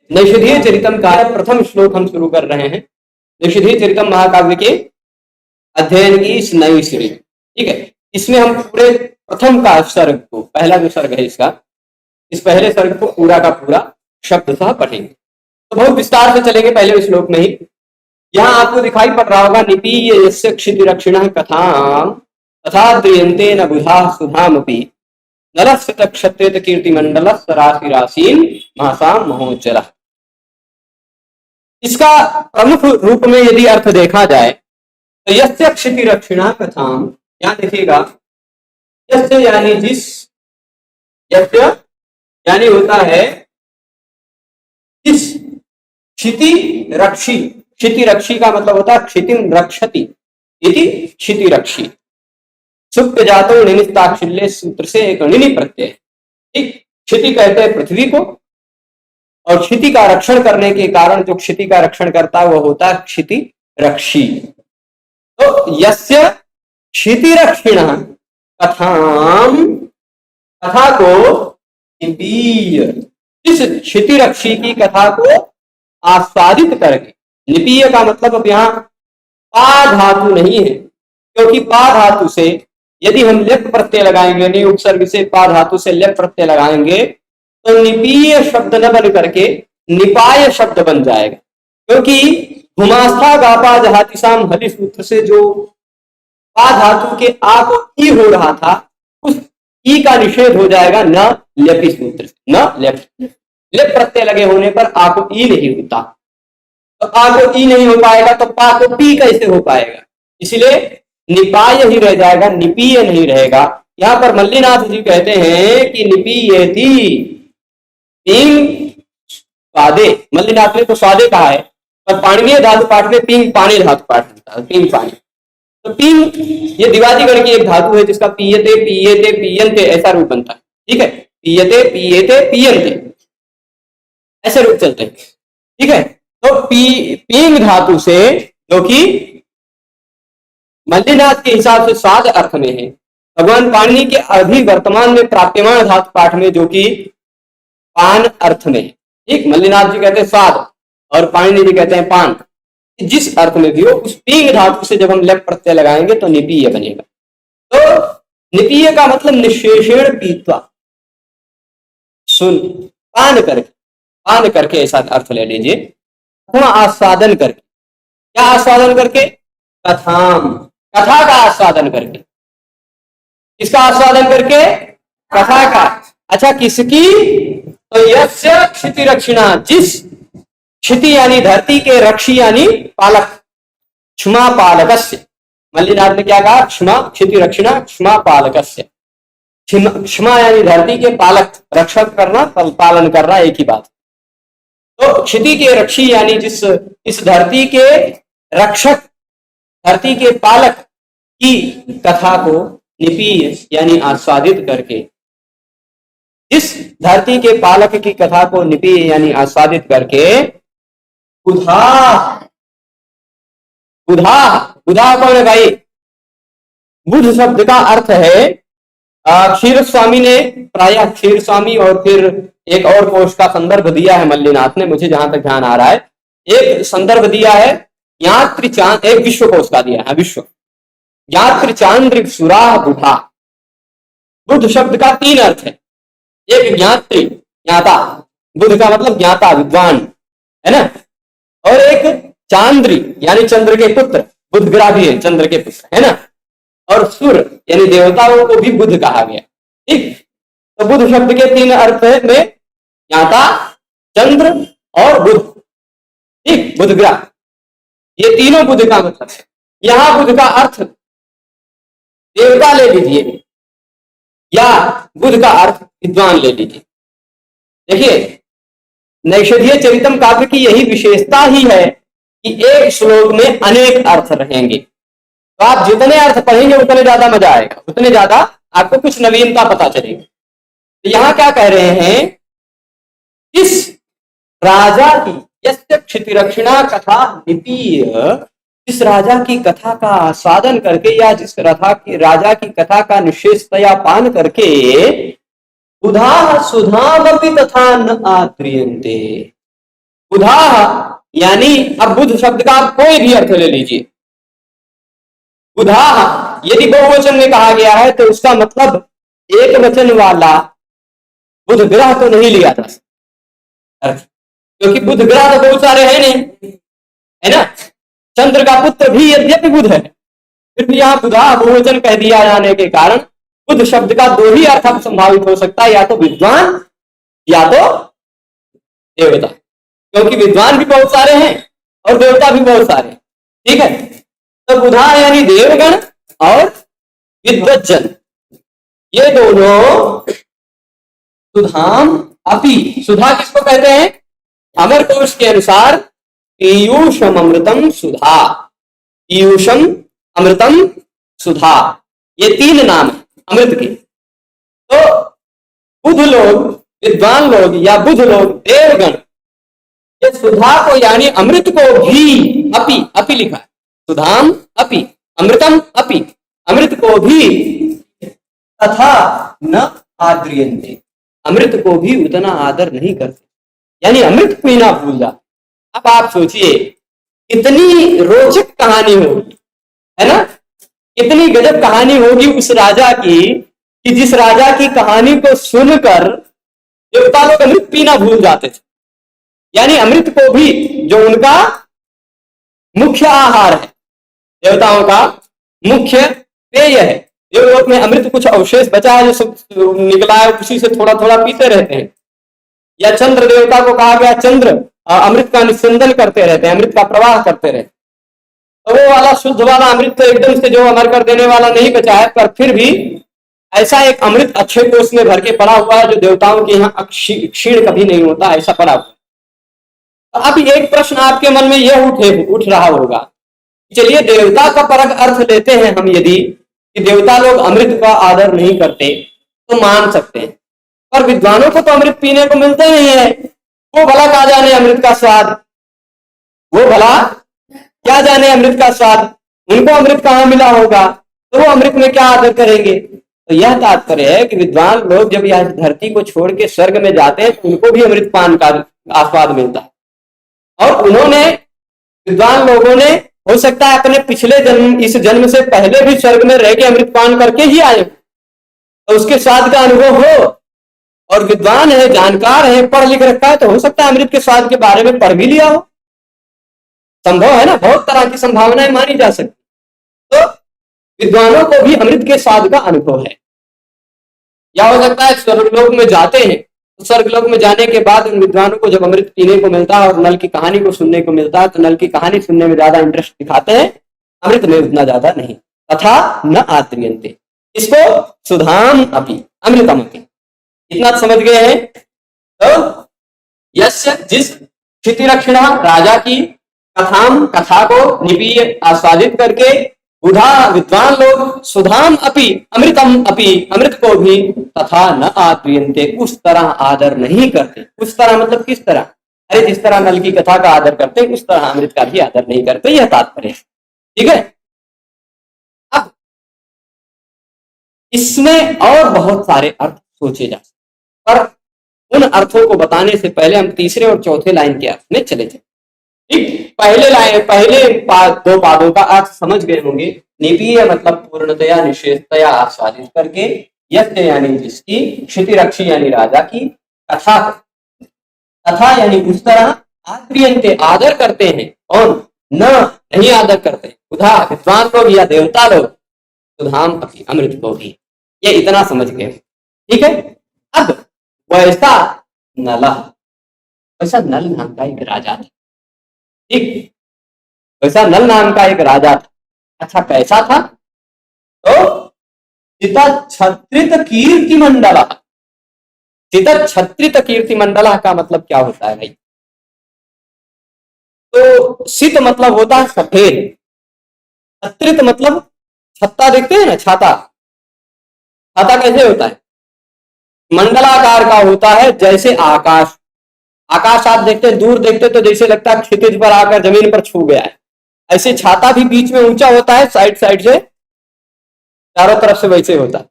नैषधीय चरितम का प्रथम श्लोक हम शुरू कर रहे हैं। नैषधीय चरितम महाकाव्य के अध्ययन की इस नई सीढ़ी, ठीक है। इसमें हम पूरे प्रथम का सर्ग को, पहला जो सर्ग है इसका, इस पहले सर्ग को पूरा का पूरा शब्द सह पढ़ेंगे। तो बहुत विस्तार से चलेंगे पहले श्लोक में ही। यहाँ आपको दिखाई पड़ रहा होगा, निपीय यस्य क्षितिरक्षिणः कथां तथा द्रियन्ते न बुधा सुधामपि नरस्य क्षत्रेत कीर्तिमंडलस्य राशिराशीन् महासां महोज्ज्वलः। इसका प्रमुख रूप में यदि अर्थ देखा जाए तो यस्य क्षितिरक्षिणः कथां, यहाँ देखिएगा, यस्य यानी जिस, यस्य यानी होता है जिस, क्षिति रक्षी, क्षिति रक्षी का मतलब होता है क्षितिम रक्षति इति क्षिति रक्षी। सुप्त जातो निनिस्ताक्षिल्य सूत्र से एक निनि प्रत्यय, ठीक। क्षिति कहते हैं पृथ्वी को, और क्षिति का रक्षण करने के कारण जो क्षिति का रक्षण करता है वो होता है क्षिति रक्षी। तो यस्य क्षिति रक्षिणः कथां, कथा को निपीय, इस क्षिति रक्षी की कथा को आस्वादित करके, निपीय का मतलब अब यहाँ पा धातु नहीं है, क्योंकि पा धातु से यदि हम लेप प्रत्यय लगाएंगे, नहीं उपसर्ग से पा धातु से लेप प्रत्यय लगाएंगे तो निपीय शब्द न बन करके निपाय शब्द बन जाएगा। क्योंकि भूमास्था गापा जहातिसाम हलि सूत्र से जो पा धातु के आ को ई हो रहा था, उस ई का निषेध हो जाएगा न लेपी सूत्र से, न लेप प्रत्यय लगे होने पर आ को ई नहीं होता। तो आ को ई नहीं हो पाएगा तो पा को पी कैसे हो पाएगा, इसलिए निपाय ही रह जाएगा, निपीय नहीं रहेगा। यहां पर मल्लीनाथ जी कहते हैं कि निपीयेति पिंग स्वादे, मल्लीनाथ ने तो स्वादे कहा है, पर पाणिनीय धातु पाठ में पिंग पानी धातु पाठ होता है, पिंग पानी। तो पिंग ये दिवादिगण की एक धातु है जिसका पीयते पीयते पीयन्ते ऐसा रूप बनता है, ठीक है। पीयते पीयते पीयन्ते ऐसे रूप चलते हैं, ठीक है। तो पिंग धातु से, जो कि मल्लीनाथ के हिसाब से स्वाद अर्थ में है, भगवान पाणिनि के अभी वर्तमान में प्राप्यमान धातु पाठ में जो कि पान अर्थ में है, ठीक। मल्लीनाथ जी कहते हैं स्वाद और पाणिनि जी कहते हैं पान, जिस अर्थ में भी हो, उस पिंग धातु से जब हम लेप प्रत्यय लगाएंगे तो निपीय बनेगा। तो निपीय का मतलब निशेषण पीत्वा, सुन, पान करके ऐसा अर्थ ले लीजिए, अथवा आस्वादन करके। क्या आस्वादन करके? कथाम, कथा का आस्वादन करके। किसका आस्वादन करके? कथा का। अच्छा, किसकी? तो यस्य क्षिति रक्षिणा, जिस, क्षिति यानी धरती के, रक्षी यानी पालक, क्षमा पालकस्य। मल्लीनाथ ने क्या कहा? क्षमा, क्षिति रक्षिणा क्षमा पालकस्य। क्षमा यानी धरती के पालक, रक्षक करना, पालन करना, एक ही बात। तो क्षिति के रक्षी यानी जिस, इस धरती के रक्षक, धरती के पालक की कथा को निपीय यानी आस्वादित करके, जिस धरती के पालक की कथा को निपीय यानी आस्वादित करके, बुधा, बुधा, बुधा कौन है भाई? बुध शब्द का अर्थ है, क्षीर स्वामी ने प्रायः, क्षीर स्वामी और फिर एक और कोश का संदर्भ दिया है मल्लीनाथ ने, मुझे जहां तक ध्यान आ रहा है, एक संदर्भ दिया है ज्ञात्रिचांद, एक विश्व कोश का दिया है, विश्व ज्ञात्रिचांद्र सुराह बुधा। बुध शब्द का तीन अर्थ है, एक ज्ञात्री, ज्ञाता, बुध का मतलब ज्ञाता, विद्वान, है ना, और एक चांद्री यानी चंद्र के पुत्र, बुध ग्रह भी है, चंद्र के पुत्र, है ना, और सुर यानी देवताओं को भी बुध कहा गया, ठीक। तो बुध शब्द के तीन अर्थ में ज्ञाता, चंद्र और बुध, ठीक, बुध ग्रह, ये तीनों बुध का मतलब है। यहां बुध का अर्थ देवता ले लीजिए या बुध का अर्थ विद्वान ले लीजिए। देखिए, नैषधीय चरितम काव्य की यही विशेषता ही है कि एक श्लोक में अनेक अर्थ रहेंगे। तो आप जितने अर्थ पढ़ेंगे उतने ज्यादा मजा आएगा, उतने ज्यादा आपको कुछ नवीनता पता चलेगी। तो यहां क्या कह रहे हैं? इस राजा की, यस्य क्षितिरक्षिणा कथा निपीय, जिस राजा की कथा का आस्वादन करके या जिस राजा की कथा का निशेषतया पान करके, बुधा सुधामपि तथा न आत्रियन्ते, बुधा, यानी अब बुध शब्द का आप कोई भी अर्थ ले लीजिए। बुधा यदि बहुवचन में कहा गया है तो उसका मतलब एक वचन वाला बुध ग्रह तो नहीं लिया जा सकता, क्योंकि बुध ग्रह तो बहुत सारे हैं नहीं, है ना। चंद्र का पुत्र भी यद्यपि बुध है, फिर भी यहाँ बुधा बहुवचन कह दिया जाने के कारण बुध शब्द का दो ही अर्थ संभावित हो सकता है, या तो विद्वान या तो देवता, क्योंकि विद्वान भी बहुत सारे हैं और देवता भी बहुत सारे, ठीक है। तो बुधा यानी देवगण और विद्वज्जन, ये दोनों सुधाम अपि, सुधा किसको कहते हैं? अमरकोश के अनुसार पीयूषम अमृतम सुधा, पीयूषम अमृतम सुधा, ये तीन नाम है अमृत के। तो बुध लोग, विद्वान लोग या बुध लोग, देवगण, ये सुधा को यानी अमृत को भी, अपि, अपि लिखा है, सुधाम अपि, अमृतम अपि, अमृत को भी, तथा न आद्रियन्ते, अमृत को भी उतना आदर नहीं करते, यानी अमृत को ही ना भूल जा। अब आप सोचिए कितनी रोचक कहानी होगी, है ना, कितनी गजब कहानी होगी उस राजा की, कि जिस राजा की कहानी को सुनकर देवता लोग अमृत पीना भूल जाते थे। यानी अमृत को भी, जो उनका मुख्य आहार है, देवताओं का मुख्य पेय है, देवलोक में अमृत कुछ अवशेष बचा है जो निकला है, उसी से थोड़ा थोड़ा पीते रहते हैं। या चंद्र देवता को कहा गया, चंद्र अमृत का निस्संदन करते रहते हैं, अमृत का प्रवाह करते रहते हैं। तो वो वाला शुद्ध वाला अमृत तो एकदम से जो अमर कर देने वाला नहीं बचा है, पर फिर भी ऐसा एक अमृत अक्षय कोष में भर के पड़ा हुआ है जो देवताओं के यहाँ क्षीण कभी नहीं होता, ऐसा पड़ा हुआ। तो अब एक प्रश्न आपके मन में यह उठ रहा होगा, चलिए देवता का परक अर्थ लेते हैं हम, यदि कि देवता लोग अमृत का आदर नहीं करते तो मान सकते हैं, पर विद्वानों को तो अमृत पीने को मिलता नहीं है, वो भला क्या जाने अमृत का स्वाद, वो भला क्या जाने अमृत का स्वाद, उनको अमृत कहाँ मिला होगा, तो वो अमृत में क्या आदर करेंगे। तो यह तात्पर्य है कि विद्वान लोग जब यह धरती को छोड़ के स्वर्ग में जाते हैं तो उनको भी अमृत पान का आस्वाद मिलता है, और उन्होंने, विद्वान लोगों ने, हो सकता है अपने पिछले जन्म, इस जन्म से पहले भी स्वर्ग में रह के अमृत पान करके ही आए, तो उसके स्वाद का अनुभव हो, और विद्वान है, जानकार है, पढ़ लिख रखा है, तो हो सकता है अमृत के स्वाद के बारे में पढ़ भी लिया हो, संभव है ना, बहुत तरह की संभावनाएं मानी जा सकती। तो विद्वानों को भी अमृत के स्वाद का अनुभव है। या हो सकता है स्वर्गलोक में जाते हैं, तो स्वर्गलोक में जाने के बाद उन विद्वानों को जब अमृत पीने को मिलता है और नल की कहानी को सुनने को मिलता है, तो नल की कहानी सुनने में ज्यादा इंटरेस्ट दिखाते हैं, अमृत में उतना ज्यादा नहीं। तथा न आद्रियन्ते, इसको सुधाम अपि, अमृतम अपि, इतना समझ गए हैं। तो यस्य, जिस क्षितिरक्षिण राजा की कथाम, कथा को निपीय आस्वादित करके बुधा विद्वान लोग सुधाम अपि, अमृतम अपि, अमृत को भी, तथा न आद्रियन्ते, उस तरह आदर नहीं करते। उस तरह मतलब किस तरह? अरे जिस तरह नल की कथा का आदर करते उस तरह अमृत का भी आदर नहीं करते, यह तात्पर्य है, ठीक है। अब इसमें और बहुत सारे अर्थ सोचे जा सकते, पर उन अर्थों को बताने से पहले हम तीसरे और चौथे लाइन के अर्थ में चले जाए। ठीक, पहले दो पादों का अर्थ समझ गए होंगे। निपीय मतलब पूर्णतया, निशेषतया आस्वादित करके, यज्ञ यानी जिसकी, क्षितिरक्षी यानी राजा की, कथा, कथा यानी उस तरह, आद्रियन्ते आदर करते हैं, और न नहीं आदर करते, बुधा विद्वान लोग या देवता लोग, सुधाम अपि, अमृत को भी। ये इतना समझ गए, ठीक है। अब वैसा नल, वैसा नल नाम का एक राजा था, ठीक, वैसा नल नाम का एक राजा था। अच्छा कैसा था? तो चिता छत्रित कीर्ति मंडल, चिता छत्रित कीर्ति मंडल का मतलब क्या होता है भाई? तो सित मतलब होता है सफेद, छत्रित मतलब छत्ता, देखते हैं ना छाता, छाता कैसे होता है? मंडलाकार का होता है, जैसे आकाश, आकाश आप देखते हैं, दूर देखते तो जैसे लगता है क्षितिज पर आकर जमीन पर छू गया है, ऐसे छाता भी बीच में ऊंचा होता है, साइड साइड से, चारों तरफ से वैसे होता है।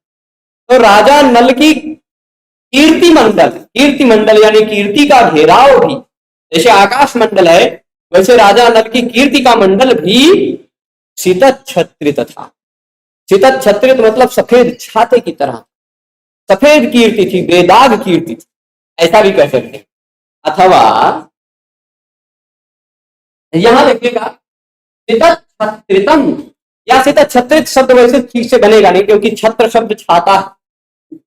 तो राजा नल की कीर्ति मंडल, कीर्ति मंडल यानी कीर्ति का घेराव भी, जैसे आकाश मंडल है, वैसे राजा नल की कीर्ति का मंडल भी शीतत छत्रित था। शीतत छत्रित मतलब सफेद छाते की तरह, सफेद कीर्ति थी, बेदाग कीर्ति थी, ऐसा भी कह सकते हैं। अथवा यहां लिखिएगा शीतत छत्रितम, या शीतत छत्रित शब्द वैसे ठीक से बनेगा नहीं, क्योंकि छत्र शब्द छाता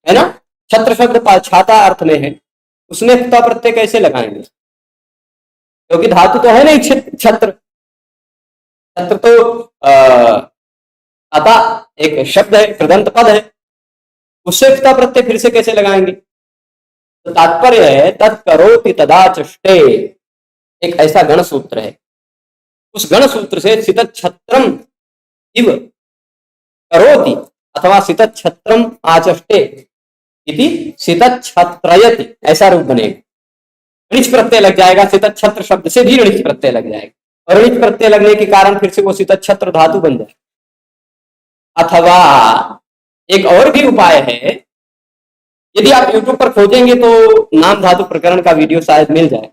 है ना, छत्र शब्द छाता अर्थ में है, उसमें क्ता प्रत्यय कैसे लगाएंगे, क्योंकि धातु तो है नहीं छत्र, छत्र तो अता एक शब्द है, कृदंत पद है, उससे क्ता प्रत्यय फिर से कैसे लगाएंगे। तो तात्पर्य है तत्करोति तदा चष्टे, एक ऐसा गण सूत्र है, उस गण सूत्र से शीतत छत्रम इव करोति अथवा शीतत छत्रम आचष्टे इति शीतत छत्रयति, ऐसा रूप बनेगा। ऋच प्रत्यय लग जाएगा, शीतत छत्र शब्द से भी ऋच प्रत्यय लग जाएगा, और ऋच प्रत्यय लगने के कारण फिर से वो शीतत छत्र धातु बन जाए। अथवा एक और भी उपाय है, यदि आप YouTube पर खोजेंगे तो नाम धातु प्रकरण का वीडियो शायद मिल जाए,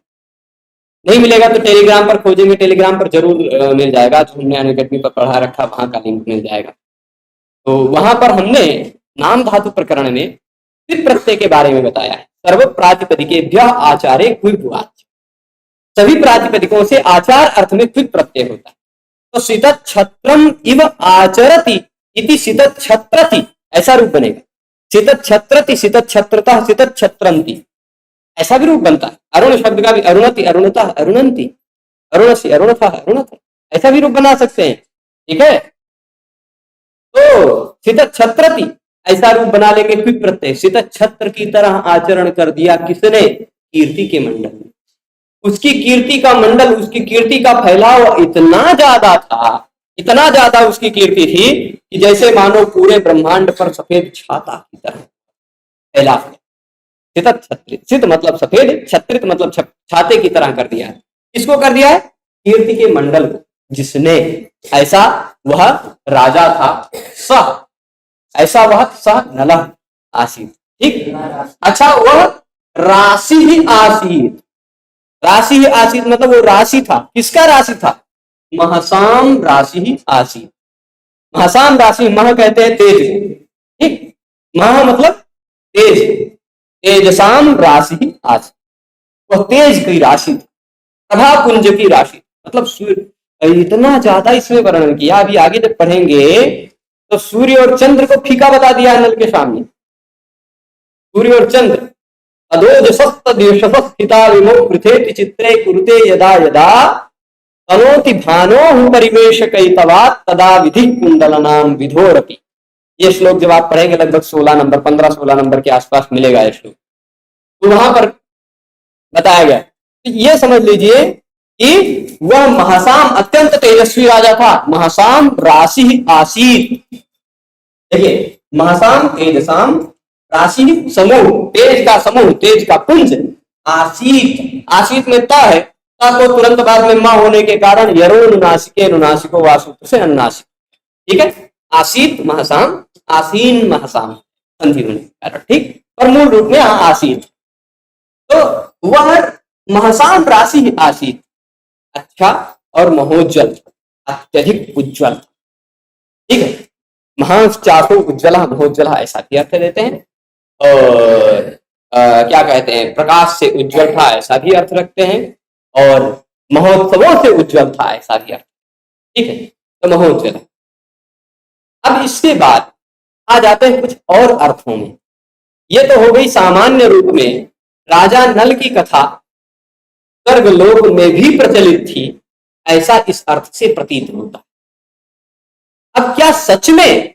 नहीं मिलेगा तो टेलीग्राम पर खोजेंगे, टेलीग्राम पर जरूर मिल जाएगा, जो हमने अनअकैडमी पर पढ़ा रखा वहां का लिंक मिल जाएगा। तो वहां पर हमने नाम धातु प्रकरण में क्विप प्रत्यय के बारे में बताया है। सर्व प्रातिपदिकेभ्य आचार्य क्विप वाच्य, सभी प्रातिपदिकों से आचार अर्थ में क्विप प्रत्यय होता है। तो शीतत छत्रम इव आचरति इति शीतत छत्रति, ऐसा रूप बनेगा। शीतत छत्रति, शीतत छत्रतः, शीतत छत्रंति, ऐसा भी रूप बनता है। अरुण शब्द का भी अरुणति, अरुणतः, अरुणंति, अरुणसी, अरुणथा, अरुणथ, ऐसा भी रूप बना सकते हैं। ठीक है, तो शीतत छत्रति ऐसा रूप बना लेंगे क्विप प्रत्यय, शीतत छत्र की तरह आचरण कर दिया किसने, कीर्ति के मंडल में। उसकी कीर्ति का मंडल, उसकी कीर्ति का फैलाव इतना ज्यादा था, इतना ज्यादा उसकी कीर्ति थी कि जैसे मानो पूरे ब्रह्मांड पर सफेद छाता की तरह फैला। शीतत छत्रित, शीत मतलब सफेद, छत्रित मतलब छाते की तरह कर दिया है। किसको कर दिया है, कीर्ति के मंडल को, जिसने, ऐसा वह राजा था, सह, ऐसा वह सह नलः आसीत। ठीक, अच्छा वह राशि ही आसीत, राशि ही आसीत मतलब वो राशि था, किसका राशि था, महसाम राशि ही आसीत। महसाम राशि, मह कहते हैं तेज, ठीक, मह मतलब तेज, तेजसाम राशि ही आसीत, वह तेज की राशि थी, प्रभा पुंज की राशि, मतलब सूर्य, इतना ज्यादा इसमें वर्णन किया। अभी आगे जब पढ़ेंगे तो सूर्य और चंद्र को फीका बता दिया नल के सामने। सूर्य और चंद्र अदोजस्थिता विमो पृथेति चित्रे कुरुते यदा यदा तनोति भानो परिवेश कैतवात तदा विधि कुंडलनाम विधोरपि। ये श्लोक जब आप पढ़ेंगे लगभग 16 नंबर 15-16 नंबर के आसपास मिलेगा ये श्लोक, तो वहां पर बताया गया। तो ये समझ लीजिए कि वह महासाम अत्यंत तेजस्वी राजा था, महासाम राशि आसीत। देखिए, महासाम तेजसाम राशि समूह, तेज का समूह, तेज का पुंज, आसीत, आसीत में ता है, ता को तुरंत बाद में मां होने के कारण यरोनुनासिके, नुनासिको वासूत्र से अनुनासिक। ठीक है, आसीत महासाम, आसीन महासाम, संधि होने के कारण, ठीक, पर मूल रूप में आसीत। तो वह महासाम राशि आसीत, अच्छा और महोज्वल, अत्यधिक उज्ज्वल। ठीक है, महाचाको उज्ज्वला महोज्वला ऐसा भी अर्थ देते हैं, और क्या कहते हैं, प्रकाश से उज्ज्वल था ऐसा भी अर्थ रखते हैं, और महोत्सवों से उज्ज्वल था ऐसा भी अर्थ। ठीक है, तो महोज्वल। अब इसके बाद आ जाते हैं कुछ और अर्थों में। ये तो हो गई सामान्य रूप में राजा नल की कथा स्वर्गलोक में भी प्रचलित थी, ऐसा इस अर्थ से प्रतीत होता है। अब क्या सच में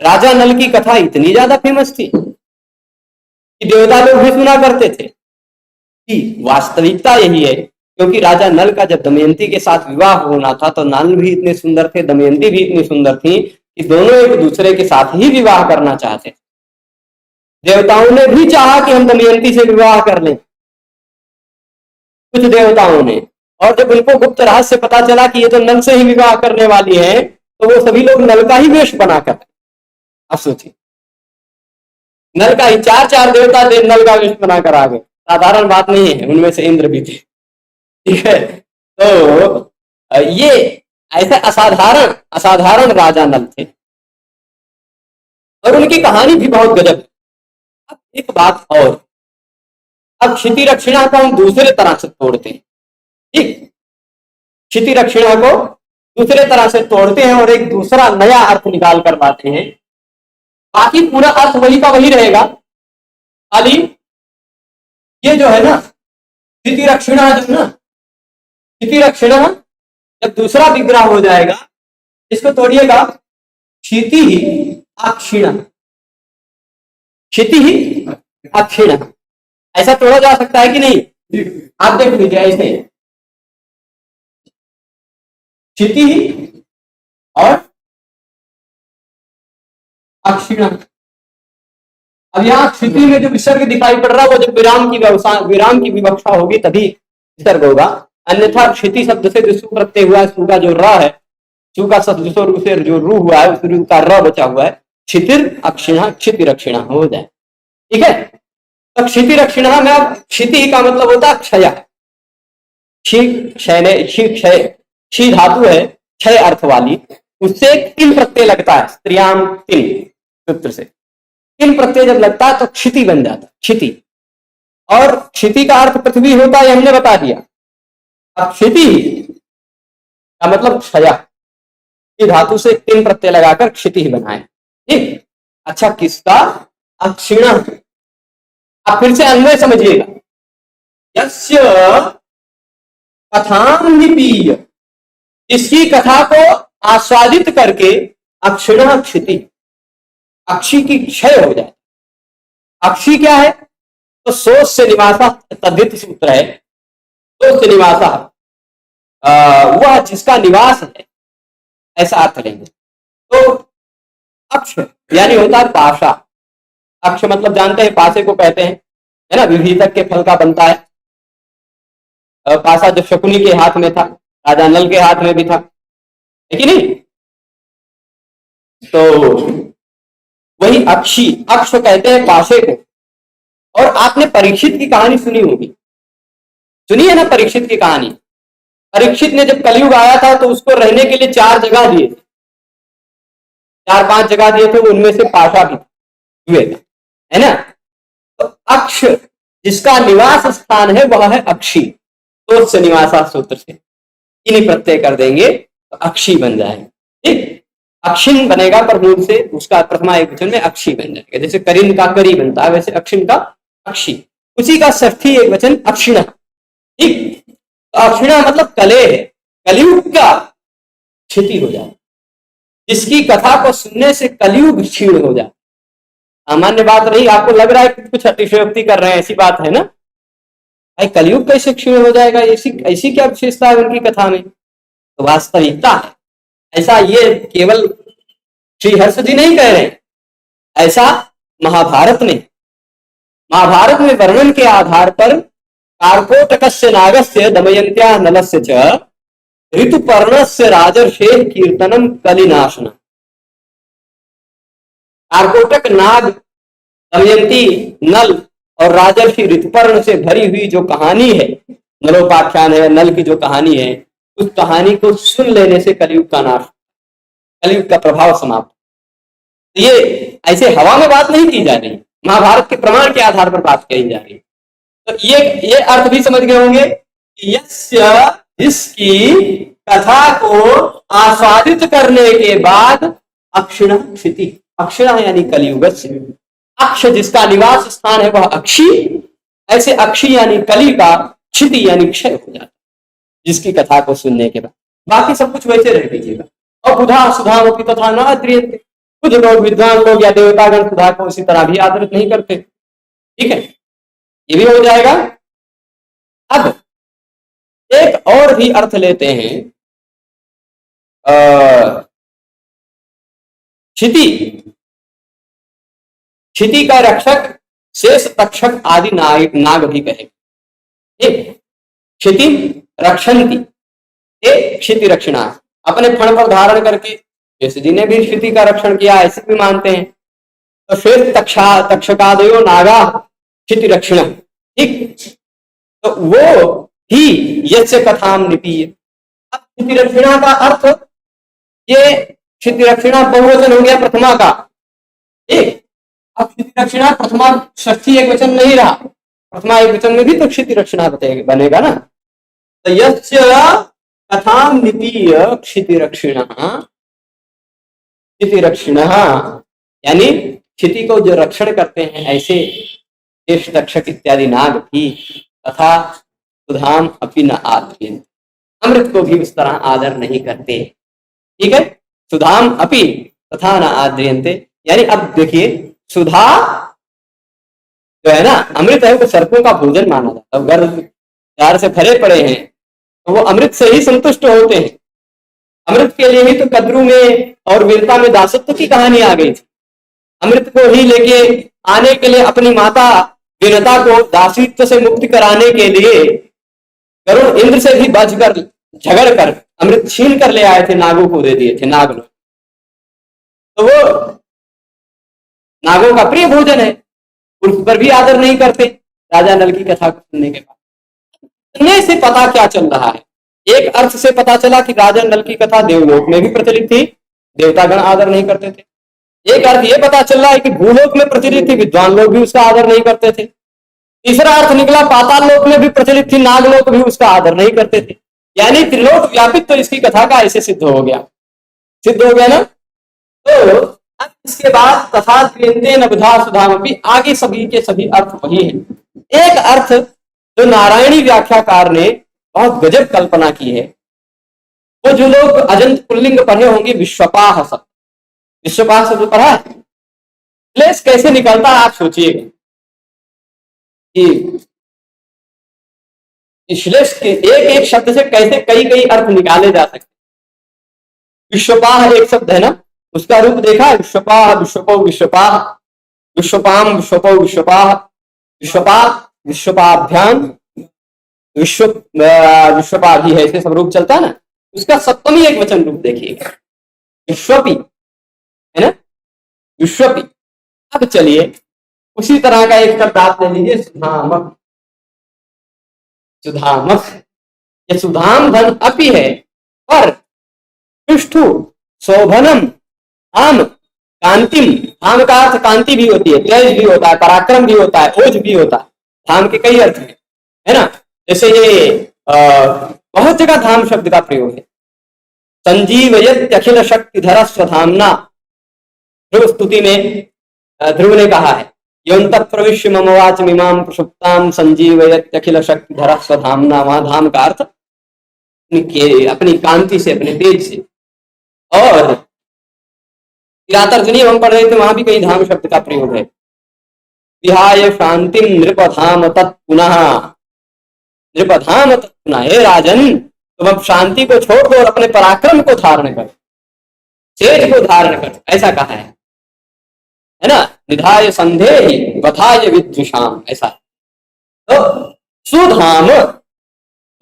राजा नल की कथा इतनी ज्यादा फेमस थी कि देवता लोग भी सुना करते थे? कि वास्तविकता यही है, क्योंकि राजा नल का जब दमयंती के साथ विवाह होना था तो नल भी इतने सुंदर थे, दमयंती भी इतनी सुंदर थी कि दोनों एक दूसरे के साथ ही विवाह करना चाहते थे। देवताओं ने भी चाहा कि हम दमयंती से विवाह कर लें, कुछ देवताओं ने, और जब उनको गुप्त रहस्य पता चला कि ये तो नल से ही विवाह करने वाली है, तो वो सभी लोग नल का ही वेश बनाकर, अब सोचिए, नल का ही चार देवता नल का वेश बनाकर आ गए। साधारण बात नहीं है, उनमें से इंद्र भी थे। ठीक है। तो ये ऐसे असाधारण असाधारण राजा नल थे और उनकी कहानी भी बहुत गजब है। अब एक बात और, अब क्षिति रक्षिणा को हम दूसरे तरह से तोड़ते हैं। ठीक, क्षिति रक्षिणा को दूसरे तरह से तोड़ते हैं और एक दूसरा नया अर्थ निकाल कर लाते हैं। बाकी पूरा अर्थ वही का वही रहेगा, खाली ये जो है ना क्षिति रक्षिणा, जो ना क्षिति रक्षिणा जब दूसरा विग्रह हो जाएगा, इसको तोड़िएगा, क्षिति ही अक्षिणा, क्षिति ही अक्षिणा, ऐसा तोड़ा जा सकता है कि नहीं? आप देख लीजिए ऐसे, क्षिति और अक्षिणा। अब यहाँ क्षिति में जो विसर्ग दिखाई पड़ रहा है वो जब विराम की विवक्षा होगी तभी विसर्ग होगा, अन्यथा क्षिति शब्द से जो सु प्रत्यय हुआ है, सु का जो र है, सु का सदृशो से जो रू हुआ है, उस रू का र बचा हुआ है, क्षितिर अक्षिणा क्षिति रक्षिणा हो जाए। ठीक है, तो क्षिति रक्षिणा में अब क्षिति का मतलब होता है क्षय, क्षय क्षी धातु है क्षय अर्थ वाली, उससे किन प्रत्यय लगता है, स्त्रियाम तिन सूत्र से किन प्रत्यय जब लगता है तो क्षिति बन जाता है, क्षिति। और क्षिति का अर्थ पृथ्वी होता है, हमने बता दिया। अब क्षिति का मतलब क्षय, धातु से तीन प्रत्यय लगाकर क्षिति बनाए। ठीक, अच्छा किसका? अक्षिणा। अब फिर से अन्वय समझिएगा, यस्य कथां निपीय, इसकी कथा को आस्वादित करके अक्षिणा क्षिति, अक्षी की क्षय हो जाए। अक्षी क्या है? तो सोच से निवासा तद्धित सूत्र है, सोच से निवासा वह जिसका निवास है, ऐसा अर्थ लेंगे। तो अक्ष यानी होता है पाशा, अक्ष मतलब जानते हैं पासे को कहते हैं, है ना, विभीषक के फल का बनता है। पासा जो शकुनी के हाथ में था, राजा नल के हाथ में भी था, है कि नहीं? तो वही अक्षी, अक्ष कहते हैं पासे को। और आपने परीक्षित की कहानी सुनी होगी, सुनी है ना परीक्षित की कहानी? परीक्षित ने जब कलयुग आया था तो उसको रहने के लिए 4 जगह दिए थे, 4-5 जगह दिए थे, उनमें से पाशा भी हुए थे, है ना। तो अक्ष जिसका निवास स्थान है वह है अक्षी, तो से निवासा सूत्र से इन्हीं प्रत्यय कर देंगे तो अक्षी बन जाएगा। ठीक, अक्षिन बनेगा पर मूल से उसका प्रथमा एक वचन में अक्षी बन जाएगा, जैसे करिन का करी बनता है वैसे अक्षिन का अक्षी, उसी का षष्ठी एक वचन अक्षिणा। ठीक, तो अक्षिणा मतलब कले है, कलयुग का क्षति हो जाए, जिसकी कथा को सुनने से कलयुग क्षीण हो जाए। सामान्य बात रही, आपको लग रहा है कि कुछ अतिशयोक्ति कर रहे हैं, ऐसी बात है ना भाई, कलयुग कैसे क्षीण हो जाएगा, ऐसी क्या विशेषता है उनकी कथा में? तो वास्तविकता है ऐसा, ये केवल श्री हर्ष जी नहीं कह रहे, ऐसा महाभारत में वर्णन के आधार पर कार्कोटकस्य नागस्य दमयंत्या नलस्य च ऋतुपर्णस्य राजर्षे कीर्तनम कलिनाशना। कार्कोटक, नाग, दमयंती, नल और राजर्षि ऋतुपर्ण से भरी हुई जो कहानी है, नलोपाख्यान है, नल की जो कहानी है, उस कहानी को सुन लेने से कलयुग का नाश, कलयुग का प्रभाव समाप्त। ये ऐसे हवा में बात नहीं की जा रही, महाभारत के प्रमाण के आधार पर बात कही जा रही। तो ये अर्थ भी समझ गए होंगे, यस्य जिसकी कथा को आस्वादित करने के बाद अक्षिणा क्षिति, अक्षिणा यानी कलियुग, अक्ष जिसका निवास स्थान है वह अक्षी, ऐसे अक्षी यानी कली का, क्षिति यानी क्षय हो जाता जिसकी कथा को सुनने के बाद। बाकी सब कुछ वैसे रह दीजिएगा। और बुधा सुधा तथा न आदृयते, कुछ लोग विद्वान लोग या देवतागण सुधा को उसी तरह भी आदरित नहीं करते। ठीक है, ये भी हो जाएगा। अब एक और भी अर्थ लेते हैं, क्षिति, क्षिति का रक्षक शेष तक्षक आदि नाग भी कहे। क्षिति रक्षंती, क्षिति रक्षणा, अपने फण पर धारण करके शेष जी ने भी क्षिति का रक्षण किया, ऐसे भी मानते हैं। तो शेष तक्षकादयो नागा क्षिति रक्षण। ठीक, तो वो ही यस्य कथाम निपीय। अब क्षितिरक्षिणा का अर्थ, ये क्षितिरक्षिणा बहुवचन हो गया प्रथमा का, एक। अब क्षितिरक्षिणा प्रथमा षष्ठी एक वचन नहीं रहा, प्रथमा एक वचन में भी तो क्षितिरक्षिणा बनेगा ना। तो यस्य कथाम निपीय क्षितिरक्षिणः, क्षितिरक्षिणः यानी क्षिति को जो रक्षण करते हैं ऐसे देश रक्षक इत्यादि नाग भी, तथा सुधाम अपि न आद्रियन्ते, अमृत को भी उस तरह आदर नहीं करते। ठीक है, सुधाम अपि तथा न आद्रियन्ते, यानी अब देखिए सुधा जो है ना, अमृत है, वो सर्पों का भोजन माना जाता है। गर्भ प्यार से भरे पड़े हैं तो वो अमृत से ही संतुष्ट होते हैं। अमृत के लिए ही तो कद्रू में और वीरता में दासत्व की कहानी आ गई थी। अमृत को ही लेके आने के लिए अपनी माता वीरता को दासित्व से मुक्त कराने के लिए गरुड़ इंद्र से भी बचकर झगड़ कर अमृत छीन कर ले आए थे, नागों को दे दिए थे नाग लोग। तो वो नागों का प्रिय भोजन है, उस पर भी आदर नहीं करते। राजा नल की कथा को सुनने के बाद इतने से पता क्या चल रहा है, एक अर्थ से पता चला कि राजा नल की कथा देवलोक में भी प्रचलित थी, देवतागण आदर नहीं करते थे। एक अर्थ ये पता चल रहा है कि भूलोक में प्रचलित थी, विद्वान लोग भी उसका आदर नहीं करते थे। तीसरा अर्थ निकला पाताल लोक में भी प्रचलित थी, नाग लोग भी उसका आदर नहीं करते थे। यानी त्रिलोक व्यापित तो इसकी कथा का ऐसे सिद्ध हो गया, सिद्ध हो गया ना। तो अब इसके बाद तथा क्रियन्ते न बुधा सुधाम भी, आगे सभी के सभी अर्थ वही है। एक अर्थ जो नारायणी व्याख्याकार ने बहुत गजब कल्पना की है, वो जो लोग अजंत पुल्लिंग पढ़े होंगे, विश्वपाह शब्द, विश्वपाह शब्द पढ़ा है, क्लेश कैसे निकलता है आप सोचिएगा कि श्लेष के एक एक शब्द से कैसे कई कई अर्थ निकाले जा सकते। विश्वपाह एक शब्द है ना, उसका रूप देखा, विश्वपाह, विश्वपो, विश्वपाह, विश्वपाम, विश्वपो, विश्वपाह, विश्वपाह, विश्वपाभ्याम, विश्वपा भी है, ऐसे सब रूप चलता है ना। उसका सप्तमी एक वचन रूप देखिएगा, विश्वपी है ना, विश्वपी। अब चलिए उसी तरह का एक शब्द आप ले लीजिए, सुधामक। सुधामक, ये सुधाम धन अपि है, पर पृष्ठु शोभनम आम कांतिम, आम का अर्थ कांति भी होती है, तेज भी होता है, पराक्रम भी होता है, ओज भी होता है। धाम के कई अर्थ हैं, है ना। जैसे ये बहुत जगह धाम शब्द का प्रयोग है। संजीवयत अखिल शक्तिधर स्वधामना, ध्रुव स्तुति में ध्रुव ने कहा है, योऽन्तः प्रविश्य मम वाचमिमां प्रसुप्तां संजीवयत अखिल शक्तिधर स्वधामना। वहां धाम का अर्थ अपनी कांति से, अपने तेज से। और किरातार्जुनीय हम पढ़ रहे थे, वहां भी कई धाम शब्द का प्रयोग है। विहाय शांतिम नृपधाम तत्पुनः, नृपधाम तत्पुनः, हे राजन तुम अब शांति को छोड़ दो और अपने पराक्रम को धारण करो, तेज को धारण करो, ऐसा कहा है ना। निधाय संधेहि वधाय विद्विषाम, ऐसा। तो सुधाम,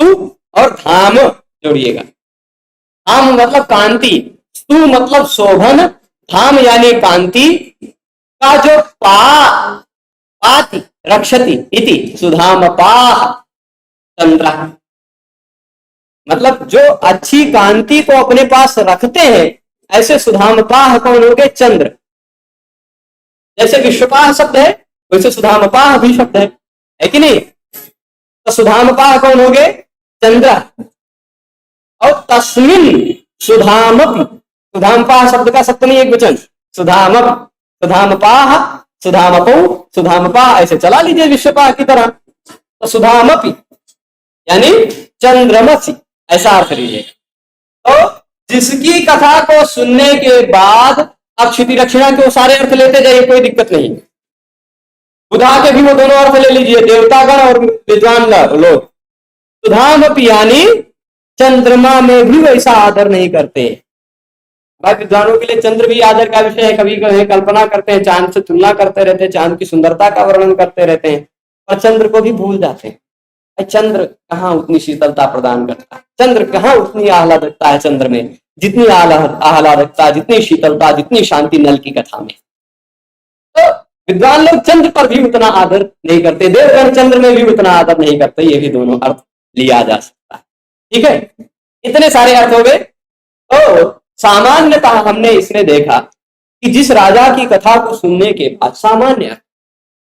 सु और धाम जोड़िएगा। धाम मतलब कांति, स्तु मतलब शोभन, धाम यानी कांति का जो पाति रक्षति इति सुधाम पाह चंद्र, मतलब जो अच्छी कांति को अपने पास रखते हैं, ऐसे सुधाम पाह कौन हो गए? चंद्र। जैसे विश्वपाह शब्द है वैसे सुधामपाह भी शब्द है कि नहीं। तो सुधामपाह कौन हो गए? चंद्र। और तस्मिन सुधामपि, सुधामपाह शब्द का सप्तमी एक वचन, सुधामप, सुधामपाह, सुधामपौ, सुधामपाह, ऐसे चला लीजिए विश्वपाह की तरह। तो सुधामपि यानी चंद्रमसी, ऐसा अर्थ लीजिए। तो जिसकी कथा को सुनने के बाद अब क्षिति रक्षिणा के सारे अर्थ लेते जाइए, कोई दिक्कत नहीं। बुधा के भी वो दोनों अर्थ ले लीजिए, देवतागण और विद्वान लोग। सुधामपि यानी चंद्रमा में भी वैसा आदर नहीं करते। भाई विद्वानों के लिए चंद्र भी आदर का विषय है। कभी कभी कल्पना करते हैं, चांद से तुलना करते रहते हैं, चांद की सुंदरता का वर्णन करते रहते हैं, और चंद्र को भी भूल जाते हैं। चंद्र कहाँ उतनी शीतलता प्रदान करता है, चंद्र कहाँ उतनी आह्लादकता है चंद्र में, जितनी आह्लादकता, जितनी शीतलता, जितनी शांति नल की कथा में। तो विद्वान लोग चंद्र पर भी उतना आदर नहीं करते, देवगण चंद्र में भी उतना आदर नहीं करते। ये भी दोनों अर्थ लिया जा सकता है। ठीक है, इतने सारे अर्थ हो गए। तो सामान्यतः हमने इसमें देखा कि जिस राजा की कथा को सुनने के बाद, सामान्य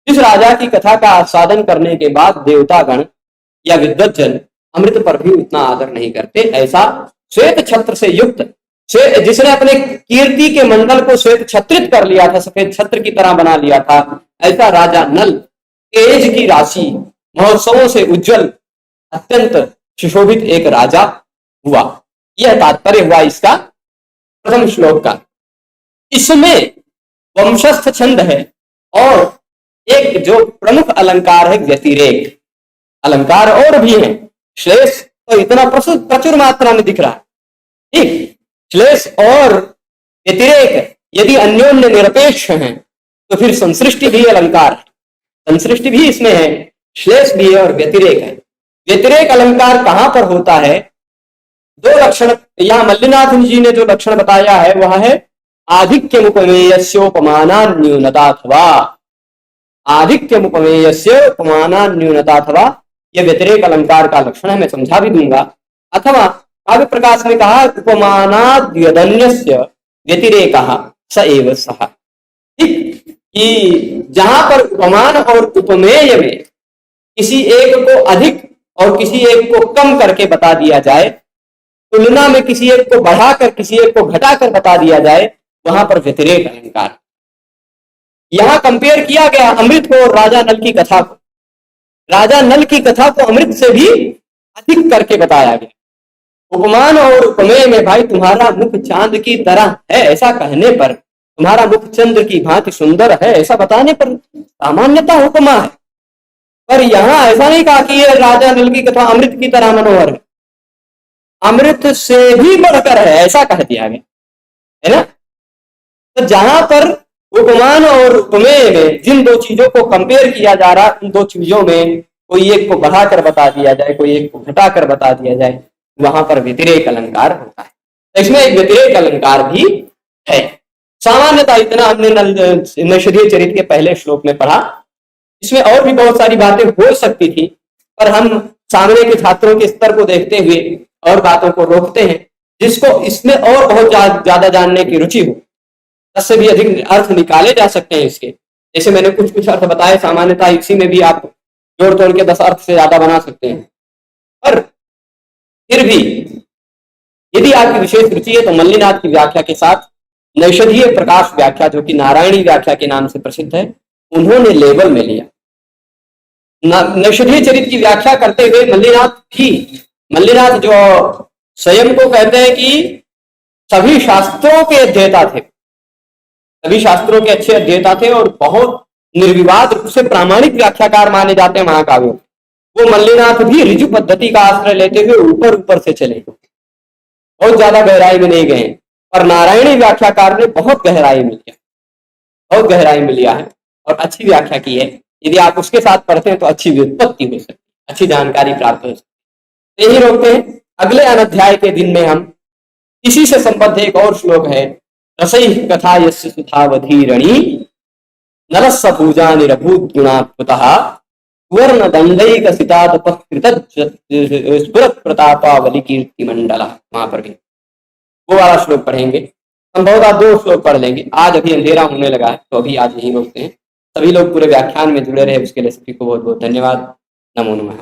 जिस राजा की कथा का आस्वादन करने के बाद देवतागण या विद्वज्जन अमृत पर भी उतना आदर नहीं करते, ऐसा श्वेत छत्र से युक्त, जिसने अपने कीर्ति के मंडल को श्वेत छत्रित कर लिया था, सफेद छत्र की तरह बना लिया था, ऐसा राजा नल तेज की राशि महोत्सवों से उज्जवल अत्यंत सुशोभित एक राजा हुआ। यह तात्पर्य हुआ इसका प्रथम श्लोक का। इसमें वंशस्थ छंद है और एक जो प्रमुख अलंकार है व्यतिरेक अलंकार, और भी है। श्लेष तो इतना प्रचुर मात्रा में दिख रहा है, ठीक। श्लेष और व्यतिरेक यदि अन्योन्य निरपेक्ष हैं तो फिर संसृष्टि भी अलंकार है, संसृष्टि भी इसमें है, श्लेष भी है और व्यतिरेक है। व्यतिरेक अलंकार कहां पर होता है? दो लक्षण यहां मल्लिनाथ जी ने जो लक्षण बताया है वह है आधिक्यमुपमेयस्योपमानान् न्यूनताथवा, आधिक्यमुपमेयस्योपमानान् न्यूनताथवा, यह व्यतिरेक अलंकार का लक्षण है, मैं समझा भी दूंगा। अथवा काव्य प्रकाश में कहा उपमानाद्यदन्यस्य व्यतिरेकः स एव सः, ठीक, कि जहां पर उपमान और उपमेय में किसी एक को अधिक और किसी एक को कम करके बता दिया जाए, तुलना में किसी एक को बढ़ाकर किसी एक को घटाकर बता दिया जाए, वहां पर व्यतिरेक अलंकार। यहां कंपेयर किया गया अमृत को और राजा नल की कथा को। राजा नल की कथा को अमृत से भी अधिक करके बताया गया। उपमान और उपमेय में भाई तुम्हारा मुख चांद की तरह है ऐसा कहने पर, तुम्हारा मुख चंद्र की भांति सुंदर है ऐसा बताने पर सामान्यतः उपमा है, पर यहां ऐसा नहीं कहा कि ये राजा नल की कथा अमृत की तरह मनोहर है, अमृत से भी बढ़कर है ऐसा कह दिया गया है ना। तो जहां पर उपमान और उपमेय में जिन दो चीजों को कंपेयर किया जा रहा है, उन दो चीजों में कोई एक को बढ़ाकर बता दिया जाए, कोई एक को घटाकर बता दिया जाए, वहां पर व्यतिरेक अलंकार होता है। तो इसमें एक व्यतिरेक अलंकार भी है। सामान्यतः इतना हमने नैषधीय चरित के पहले श्लोक में पढ़ा। इसमें और भी बहुत सारी बातें हो सकती थी, पर हम सामने के छात्रों के स्तर को देखते हुए और बातों को रोकते हैं। जिसको इसमें और बहुत ज्यादा जानने की रुचि हो, उससे भी अधिक अर्थ निकाले जा सकते हैं इसके। जैसे मैंने कुछ कुछ अर्थ बताए, सामान्यतः इसी में भी आप जोड़ तोड़ के 10 अर्थ से ज्यादा बना सकते हैं। पर फिर भी यदि आपकी विशेष रुचि है तो मल्लिनाथ की व्याख्या के साथ नैषधीय प्रकाश व्याख्या, जो कि नारायणी व्याख्या के नाम से प्रसिद्ध है, उन्होंने लेवल में लिया। नैषधीय चरित की व्याख्या करते हुए मल्लिनाथ जो स्वयं को कहते हैं कि सभी शास्त्रों के अध्येता थे, सभी शास्त्रों के अच्छे अध्येता थे और बहुत निर्विवाद रूप से प्रामाणिक व्याख्याकार माने जाते हैं महाकाव्यों। वो मल्लिनाथ भी ऋजु पद्धति का आश्रय लेते हुए ऊपर ऊपर से चले, बहुत ज्यादा गहराई में नहीं गए, पर नारायणी व्याख्याकार ने बहुत गहराई में लिया, बहुत गहराई में लिया है और अच्छी व्याख्या की है। यदि आप उसके साथ पढ़ते हैं तो अच्छी व्युत्पत्ति हो सकती है, अच्छी जानकारी प्राप्त हो सकती है। यही रोकते हैं, अगले अध्याय के दिन में हम इसी से संबद्ध एक और श्लोक है, रसै कथा यस्य सुधावधीरणी नरस्स पूजा निरभूत गुणात्मतः वर्ण दंडैक स्फुरत प्रतापावली कीर्ति मंडला। वहां पर भी वो वाला श्लोक पढ़ेंगे, संभवतः 2 श्लोक पढ़ लेंगे। आज अभी अंधेरा होने लगा है तो अभी आज यहीं रोकते हैं। सभी लोग पूरे व्याख्यान में जुड़े रहे, उसके लिए सभी को बहुत बहुत धन्यवाद। नमो नमः।